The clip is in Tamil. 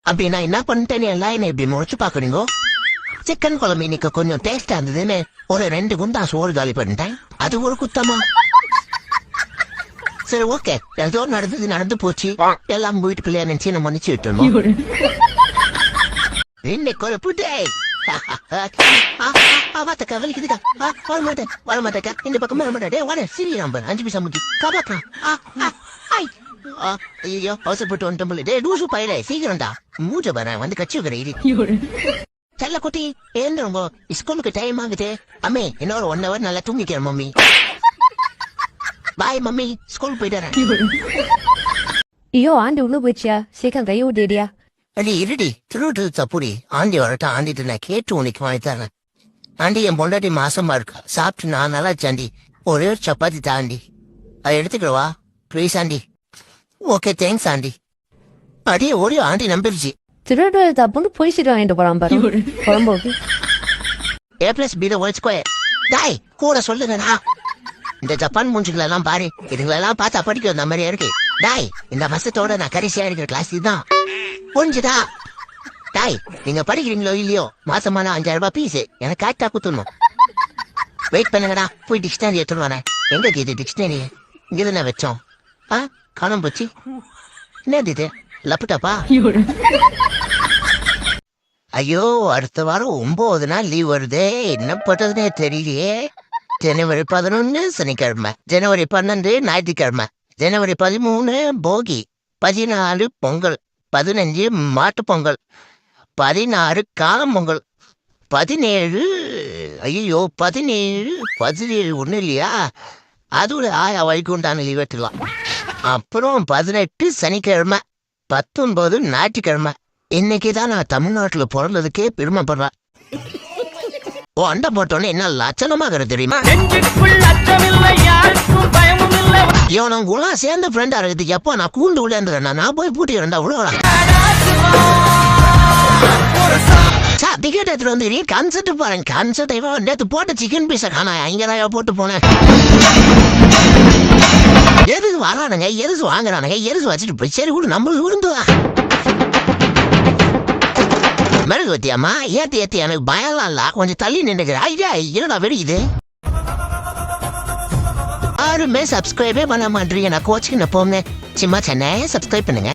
அப்படின்னா என்ன பண்ணிட்டேன்னு எல்லாம் என்ன இப்படி முறைச்சு பாக்குறீங்க? சிக்கன் குழம்பு இன்னைக்கு கொஞ்சம் டேஸ்டா இருந்ததுன்னு ஒரு 2 குண்டா சோறு காலி பண்ணிட்டேன். அது ஒரு குத்தமா? சரி ஓகே, ஏதோ நடந்து போச்சு. எல்லாம் வீட்டுக்குள்ளே நினைச்சு நம்ம மன்னிச்சு விட்டுருந்தோம். இன்னைக்கு ஒரு புட்டே வரமாட்டேக்கா இந்த பக்கம் வரமாட்டேன். சிறிய நம்பர் 5 பைசா முட்டி கபாக்கா. ஐயோ அவசரப்பட்டு வந்துட்டோம். டே லூசு பையலே சீக்கிரம்டா மூஞ்ச வரேன் வந்து கட்சி வைக்கிறேன். செல்ல குட்டி ஏந்துருங்க, ஸ்கூலுக்கு டைம் ஆகுது. அம்மே இன்னொரு 1 hour நல்லா தூங்கிக்கிறேன் மம்மி. பாய் மம்மி, ஸ்கூல் போயிட்டு வரேன். ஐயோ ஆண்டி உள்ள போயிடுச்சியா? சீக்கிரம் கை விட்டுடியா? அடி இருடி திருட்டு தப்புடி. ஆண்டி வரட்டும், ஆண்டிட்டு நான் கேட்டு உனக்கு வாங்கி தரேன். ஆண்டி என் பொண்டாட்டி மாசமா இருக்கா, சாப்பிட்டு நான் நல்லா சாண்டி. ஒரே ஒரு சப்பாத்தி தாண்டி அதை எடுத்துக்கிறவா please aunty. Okay thanks aunty. அடியே ஓடி ஆண்டி நம்பிருச்சு. திருட்டு தப்புன்னு போயிட்டு வாங்கிட்டு போறான் பாரு குழம்புக்கு. A+B² டாய் கூட சொல்லுங்கடா. இந்த ஜப்பான் மூஞ்சுகளெல்லாம் பாரு, இதுங்களெல்லாம் பார்த்தா படிக்க வந்த மாதிரியா இருக்கு. டாய் இந்த வருஷத்தோட நான் கடைசியா இருக்கிற கிளாஸ் இதுதான், புரிஞ்சுதா? டாய் நீங்க படிக்கிறீங்களோ இல்லையோ மாசமான 5000 ரூபாய் பீஸ் எனக்கு கரெக்டா குத்துணும். வெயிட் பண்ணுங்கடா, போய் டிக்ஷனரி எடுத்துட்டு வரேன். எங்க இது டிக்ஷனரி? இங்கதானே வச்சோம். காணாம போச்சு. என்னது இது லப்புட்டாப்பா? ஐயோ அடுத்த வாரம் 9 நாள் லீவ் வருதே, என்ன பண்றதுனே தெரியலையே. ஜனவரி 11 சனிக்கிழமை, ஜனவரி 12 ஞாயிற்றுக்கிழமை, ஜனவரி 13 போகி, 14 பொங்கல், 15 மாட்டு பொங்கல், 16 காலம் பொங்கல், 17 ஐயோ 17 ஒண்ணு இல்லையா? அது ஒரு ஆயா வழிக்கு உண்டான லீவ் எடுத்துக்கலாம். அப்புறம் 18 சனிக்கிழமை, 19 ஞாயிற்றுக்கிழமை. இன்னைக்குதான் நான் தமிழ்நாட்டுல பிறந்ததுக்கே பெருமைப்படுறேன். ஓ அண்ட போட்டோன்னு என்ன லட்சணமாக தெரியுமா? இவனுங்களாம் சேர்ந்த ஃப்ரெண்டா இருக்குது. எப்போ நான் கூண்டு உள்ளேன் நான் போய் பூட்டிக்கிறேன்டா உள்ள. டிக்கெட் எடுத்துட்டு வந்து நீ கன்சர்ட் பாருங்க. கன்சர்ட் நேற்று போட்ட சிக்கன் பீஸை காணா, இங்கதான் போட்டு போனேன். எதுக்கு வரானுங்க, எதுக்கு வாங்குறானுங்க, எதுக்கு வச்சுட்டு போய் சரி கூட நம்மளுக்கு விழுந்துவா. மெழுகு வத்தியாமா ஏத்தி எனக்கு பயம்லாம் இல்ல, கொஞ்சம் தள்ளி நின்றுக்கிறேன். ஐயா என்னடா வெடிக்குது? யாருமே சப்ஸ்கிரைபே பண்ண மாட்டீங்க. நான் கோச்சுக்கு நான் போங்க சும்மா சென்னையே சப்ஸ்கிரைப் பண்ணுங்க.